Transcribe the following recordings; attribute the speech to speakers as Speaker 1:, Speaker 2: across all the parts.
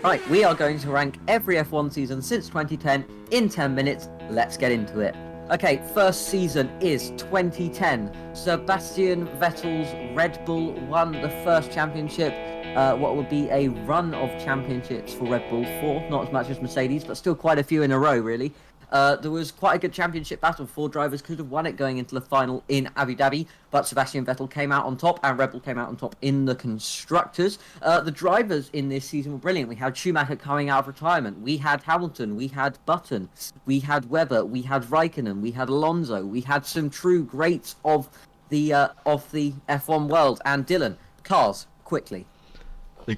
Speaker 1: Right, we are going to rank every F1 season since 2010 in 10 minutes. Let's get into it. Okay, first season is 2010. Sebastian Vettel's Red Bull won the first championship. What would be a run of championships for Red Bull? Four, not as much as Mercedes, but still quite a few in a row, really. There was quite a good championship battle. Four drivers could have won it going into the final in Abu Dhabi, but Sebastian Vettel came out on top and Red Bull came out on top in the constructors. The drivers in this season were brilliant. We had Schumacher coming out of retirement. We had Hamilton. We had Button. We had Webber. We had Raikkonen. We had Alonso. We had some true greats of the F1 world. And Dylan, cars, quickly.
Speaker 2: The,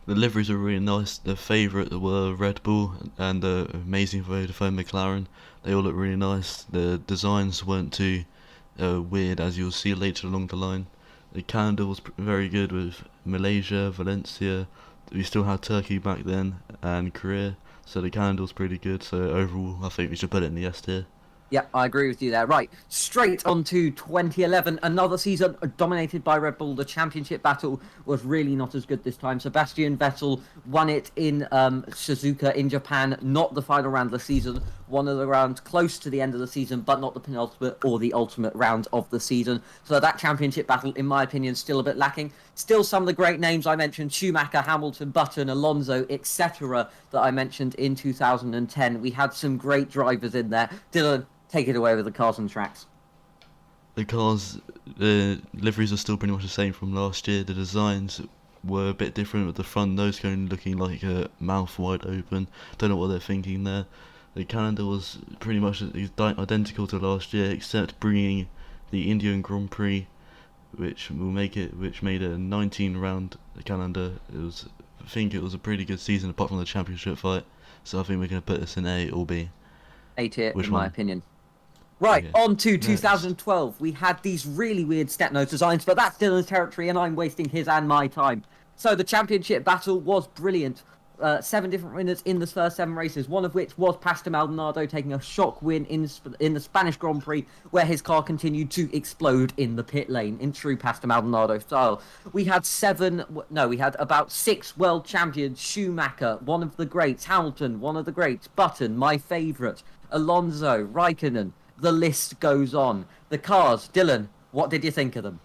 Speaker 2: the liveries were really nice. The favourite were Red Bull and the amazing Vodafone McLaren. They all look really nice. The designs weren't too weird, as you'll see later along the line. The calendar was very good with Malaysia, Valencia. We still had Turkey back then and Korea, so the calendar was pretty good. So overall, I think we should put it in the S tier.
Speaker 1: Yeah, I agree with you there. Right, straight on to 2011, another season dominated by Red Bull. The championship battle was really not as good this time. Sebastian Vettel won it in Suzuka in Japan, not the final round of the season. One of the rounds close to the end of the season, but not the penultimate or the ultimate round of the season. So that championship battle, in my opinion, still a bit lacking. Still some of the great names I mentioned, Schumacher, Hamilton, Button, Alonso, etc., that I mentioned in 2010. We had some great drivers in there. Dylan, take it away with the cars and tracks.
Speaker 2: The cars, the liveries are still pretty much the same from last year. The designs were a bit different, with the front nose cone looking like a mouth wide open. Don't know what they're thinking there. The calendar was pretty much identical to last year, except bringing the Indian Grand Prix, which made it a 19-round calendar. I think it was a pretty good season apart from the championship fight. So I think we're going to put this in A or B.
Speaker 1: A tier,
Speaker 2: Which
Speaker 1: in
Speaker 2: one?
Speaker 1: my opinion. Right,
Speaker 2: Okay.
Speaker 1: on to 2012. We had these really weird step nose designs, but that's Dylan's territory, and I'm wasting his and my time. So the championship battle was brilliant. 7 different winners in the first 7 races, one of which was Pastor Maldonado taking a shock win in the Spanish Grand Prix, where his car continued to explode in the pit lane in true Pastor Maldonado style. We had about 6 world champions: Schumacher, one of the greats; Hamilton, one of the greats; Button, my favourite; Alonso, Raikkonen. The list goes on. The cars, Dylan, what did you think of them?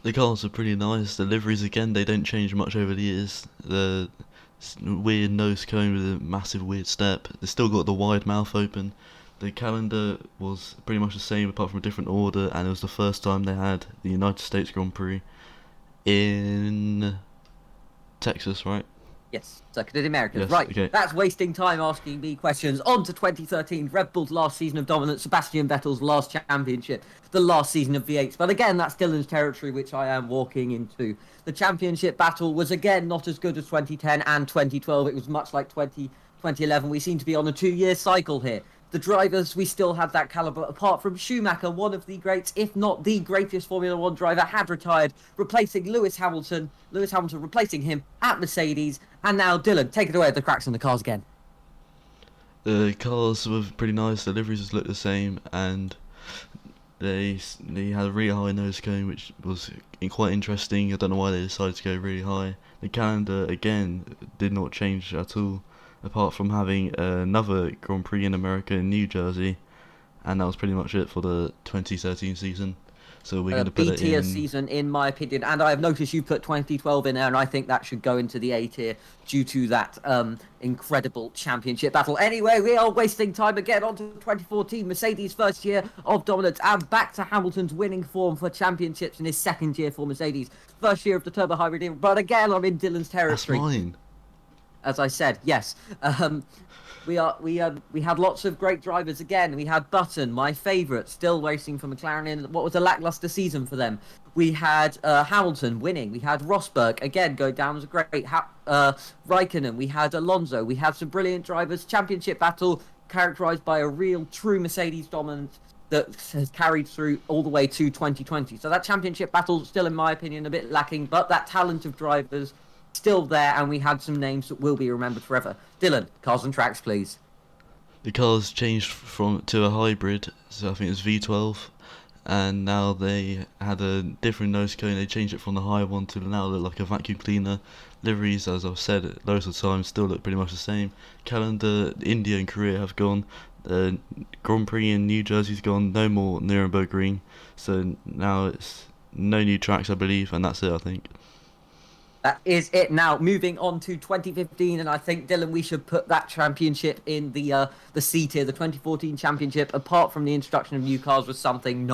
Speaker 2: The cars are pretty nice. The liveries, again, they don't change much over the years. The weird nose cone with a massive weird step. They still got the wide mouth open. The calendar was pretty much the same apart from a different order, and it was the first time they had the United States Grand Prix in Texas, right?
Speaker 1: Yes, Circuit of the Americas.
Speaker 2: Yes,
Speaker 1: Right,
Speaker 2: okay.
Speaker 1: that's wasting time asking me questions. On to 2013, Red Bull's last season of dominance, Sebastian Vettel's last championship, the last season of V8s. But again, that's Dylan's territory, which I am walking into. The championship battle was again not as good as 2010 and 2012. It was much like 2011. We seem to be on a 2-year cycle here. The drivers, we still had that caliber. Apart from Schumacher, one of the greats, if not the greatest Formula 1 driver, had retired, replacing Lewis Hamilton. Lewis Hamilton replacing him at Mercedes. And now, Dylan, take it away with the cracks in the cars again.
Speaker 2: The cars were pretty nice. The liveries looked the same, and they had a really high nose cone, which was quite interesting. I don't know why they decided to go really high. The calendar, again, did not change at all, apart from having another Grand Prix in America in New Jersey, and that was pretty much it for the 2013 season. So we're going to put it
Speaker 1: B-tier
Speaker 2: in.
Speaker 1: season, in my opinion. And I have noticed you put 2012 in there, and I think that should go into the A-tier due to that incredible championship battle. Anyway, we are wasting time again. On to 2014, Mercedes' first year of dominance, and back to Hamilton's winning form for championships in his second year for Mercedes. First year of the turbo hybrid era, but again, I'm in Dylan's territory.
Speaker 2: That's mine.
Speaker 1: As I said, yes. We had lots of great drivers again. We had Button, my favourite, still racing for McLaren in what was a lacklustre season for them. We had Hamilton winning. We had Rosberg again go down as a great. Raikkonen. We had Alonso. We had some brilliant drivers. Championship battle characterised by a real, true Mercedes dominance that has carried through all the way to 2020. So that championship battle still, in my opinion, a bit lacking, but that talent of drivers still there, and we had some names that will be remembered forever. Dylan, cars and tracks, please.
Speaker 2: The cars changed to a hybrid, so I think it's V12, and now they had a different nose cone. They changed it from the high one to now look like a vacuum cleaner. Liveries, as I've said loads of times, still look pretty much the same. Calendar, India and Korea have gone. Grand Prix in New Jersey's gone. No more Nürburgring. So now it's no new tracks, I believe, and that's it, I think.
Speaker 1: That is it. Now moving on to 2015, and I think, Dylan, we should put that championship in the C tier. The 2014 championship, apart from the introduction of new cars, was something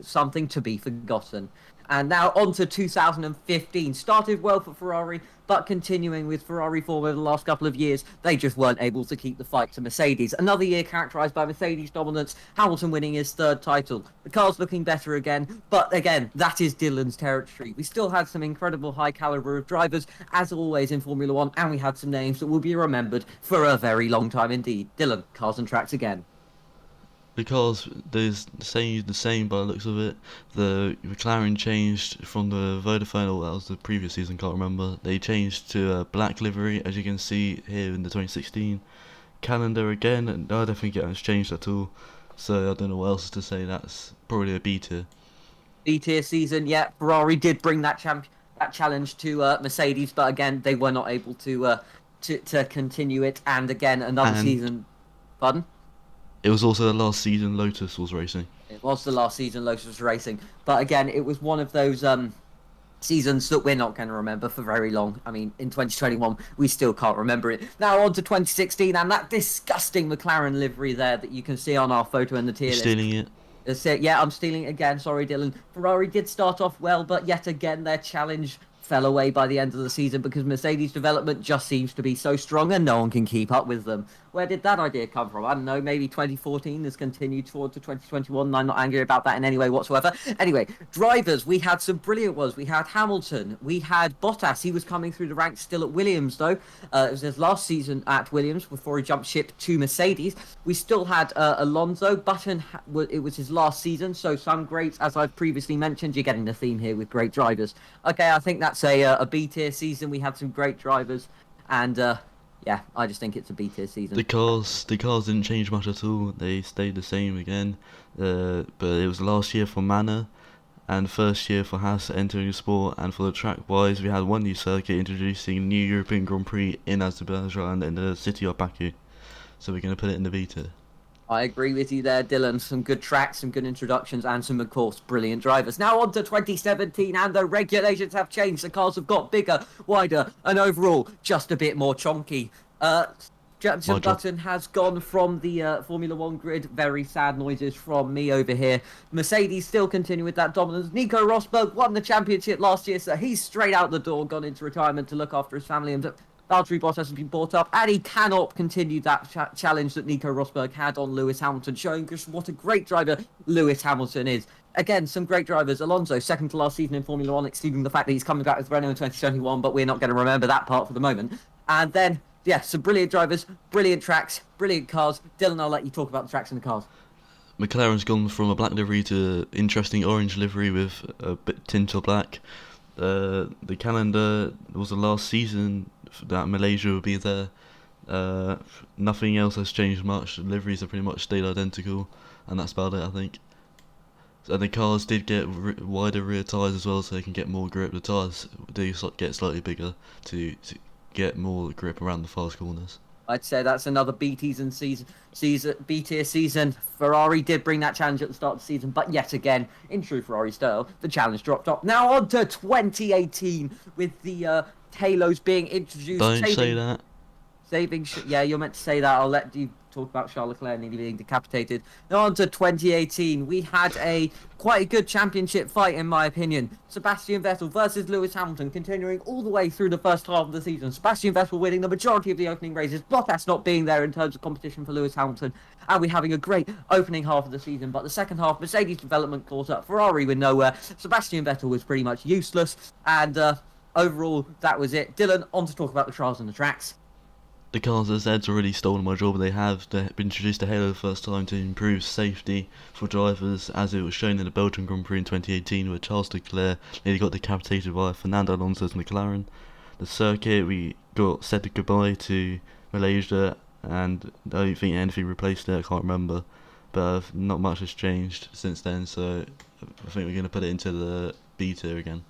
Speaker 1: something to be forgotten. And now on to 2015. Started well for Ferrari, but continuing with Ferrari form over the last couple of years, they just weren't able to keep the fight to Mercedes. Another year characterised by Mercedes dominance, Hamilton winning his third title. The car's looking better again, but again, that is Dylan's territory. We still had some incredible high calibre of drivers, as always in Formula One, and we had some names that will be remembered for a very long time indeed. Dylan, cars and tracks again.
Speaker 2: Because there's the same by the looks of it. The McLaren changed from the Vodafone, or that was the previous season, can't remember. They changed to a black livery, as you can see here in the 2016 calendar again. And I don't think it has changed at all. So I don't know what else to say. That's probably a B tier.
Speaker 1: B tier season, yeah. Ferrari did bring that challenge to Mercedes, but again, they were not able to continue it. And again, another season. Pardon?
Speaker 2: It was also the last season Lotus was racing.
Speaker 1: It was the last season Lotus was racing. But again, it was one of those seasons that we're not going to remember for very long. I mean, in 2021, we still can't remember it. Now on to 2016, and that disgusting McLaren livery there that you can see on our photo in the tier list.
Speaker 2: Stealing it.
Speaker 1: That's it. Yeah, I'm stealing it again. Sorry, Dylan. Ferrari did start off well, but yet again, their challenge fell away by the end of the season because Mercedes' development just seems to be so strong and no one can keep up with them. Where did that idea come from? I don't know, maybe 2014 has continued forward to 2021, and I'm not angry about that in any way whatsoever. Anyway, drivers, we had some brilliant ones. We had Hamilton, we had Bottas. He was coming through the ranks still at Williams, though. It was his last season at Williams before he jumped ship to Mercedes. We still had Alonso. Button, it was his last season, so some greats, as I've previously mentioned. You're getting the theme here with great drivers. Okay, I think that's a B-tier season. We had some great drivers, and yeah, I just think it's a B-tier season.
Speaker 2: The cars didn't change much at all. They stayed the same again. But it was last year for Manor, and first year for Haas entering the sport. And for the track-wise, we had one new circuit introducing new European Grand Prix in Azerbaijan in the city of Baku. So we're going to put it in the B-tier.
Speaker 1: I agree with you there, Dylan. Some good tracks, some good introductions, and some, of course, brilliant drivers. Now on to 2017, and the regulations have changed. The cars have got bigger, wider, and overall, just a bit more chonky. Jenson Button has gone from the Formula One grid. Very sad noises from me over here. Mercedes still continue with that dominance. Nico Rosberg won the championship last year, so he's straight out the door, gone into retirement to look after his family. And Valtteri Bottas has been brought up, and he cannot continue that challenge that Nico Rosberg had on Lewis Hamilton, showing just what a great driver Lewis Hamilton is. Again, some great drivers. Alonso, second to last season in Formula One, exceeding the fact that he's coming back with Renault in 2021, but we're not going to remember that part for the moment. And then, yeah, some brilliant drivers, brilliant tracks, brilliant cars. Dylan, I'll let you talk about the tracks and the cars.
Speaker 2: McLaren's gone from a black livery to interesting orange livery with a bit tint of black. The calendar was the last season that Malaysia will be there. Nothing else has changed much. The liveries have pretty much stayed identical, and that's about it, I think. And the cars did get wider rear tyres as well, so they can get more grip. The tyres do get slightly bigger to get more grip around the fast corners.
Speaker 1: I'd say that's another B-tier season. Ferrari did bring that challenge at the start of the season, but yet again, in true Ferrari style, the challenge dropped off. Now on to 2018 with the Halos being introduced.
Speaker 2: Don't say that.
Speaker 1: Yeah, you're meant to say that. I'll let you talk about Charles Leclerc nearly being decapitated. Now on to 2018. We had quite a good championship fight, in my opinion. Sebastian Vettel versus Lewis Hamilton, continuing all the way through the first half of the season. Sebastian Vettel winning the majority of the opening races. Bottas not being there in terms of competition for Lewis Hamilton. And we having a great opening half of the season. But the second half, Mercedes development caught up. Ferrari were nowhere. Sebastian Vettel was pretty much useless. And overall, that was it. Dylan, on to talk about the trials and the tracks.
Speaker 2: The cars, as Ed's already stolen my job, they have introduced the Halo the first time to improve safety for drivers, as it was shown in the Belgian Grand Prix in 2018, where Charles Leclerc nearly got decapitated by Fernando Alonso's McLaren. The circuit, we said goodbye to Malaysia, and I don't think anything replaced it, I can't remember. but not much has changed since then. So I think we're going to put it into the B tier again.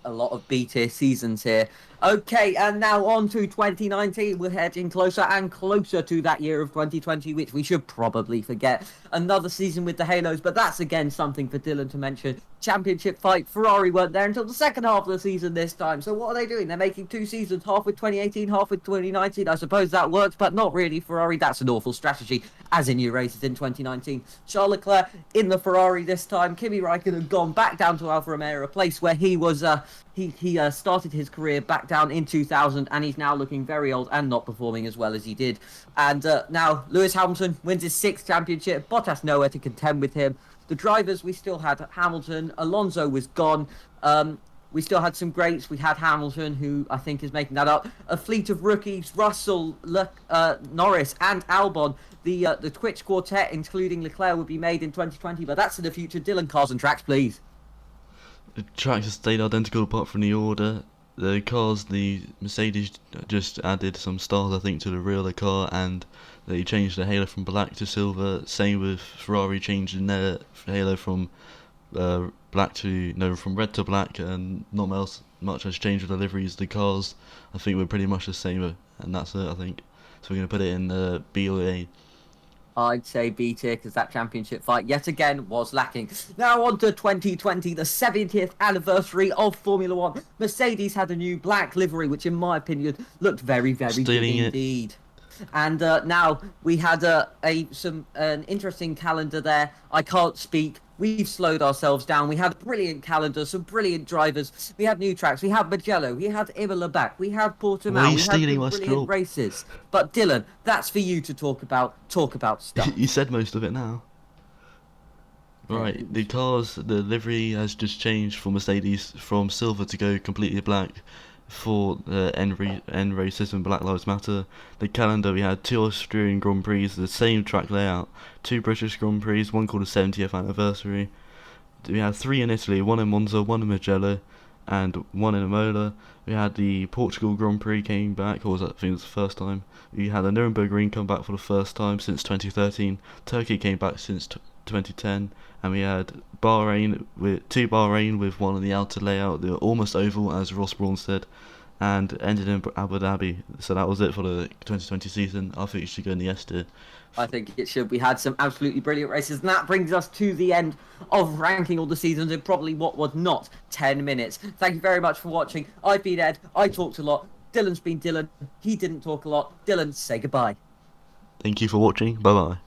Speaker 1: A lot of B-tier seasons here. Okay, and now on to 2019. We're heading closer and closer to that year of 2020, which we should probably forget. Another season with the Halos, but that's again something for Dylan to mention. Championship fight, Ferrari weren't there until the second half of the season this time. So what are they doing? They're making 2 seasons, half with 2018, half with 2019. I suppose that works, but not really Ferrari. That's an awful strategy, as in new races in 2019. Charles Leclerc in the Ferrari this time. Kimi Raikkonen gone back down to Alfa Romeo, a place where he was... He started his career back down in 2000, and he's now looking very old and not performing as well as he did. And now Lewis Hamilton wins his 6th championship. Bottas nowhere to contend with him. The drivers, we still had Hamilton. Alonso was gone. We still had some greats. We had Hamilton, who I think is making that up. A fleet of rookies, Russell, Norris and Albon. The Twitch quartet, including Leclerc, would be made in 2020, but that's in the future. Dylan, cars and tracks, please.
Speaker 2: The tracks have stayed identical apart from the order. The cars, the Mercedes just added some stars, I think, to the rear of the car, and they changed the halo from black to silver. Same with Ferrari changing their halo from from red to black, and not much has changed with the liveries. The cars, I think, were pretty much the same, and that's it, I think. So we're going to put it in B or A.
Speaker 1: I'd say B tier, because that championship fight yet again was lacking. Now on to 2020, the 70th anniversary of Formula One. Mercedes had a new black livery, which in my opinion looked very, very good indeed. And now we had an interesting calendar there. I can't speak. We've slowed ourselves down. We had a brilliant calendar, some brilliant drivers. We had new tracks. We had Mugello. We had Imola back. We had Portimao. We had brilliant races. But Dylan, that's for you to talk about. Talk about stuff.
Speaker 2: You said most of it now. Right, the livery has just changed for Mercedes from silver to go completely black for the end races and Black Lives Matter. The calendar, we had 2 Austrian Grand Prix, the same track layout, 2 British Grand Prix, one called the 70th anniversary. We had 3 in Italy, 1 in Monza, 1 in Mugello, and 1 in Imola. We had the Portugal Grand Prix came back, or I think it was the first time. We had the Nürburgring come back for the first time since 2013. Turkey came back since 2010, and we had Bahrain with 1 in the outer layout, the almost oval, as Ross Brawn said, and ended in Abu Dhabi. So that was it for the 2020 season. I think it should go in the S tier.
Speaker 1: I think it should. We had some absolutely brilliant races, and that brings us to the end of ranking all the seasons in probably what was not 10 minutes. Thank you very much for watching. I've been Ed. I talked a lot. Dylan's been Dylan. He didn't talk a lot. Dylan, say goodbye.
Speaker 2: Thank you for watching. Bye bye.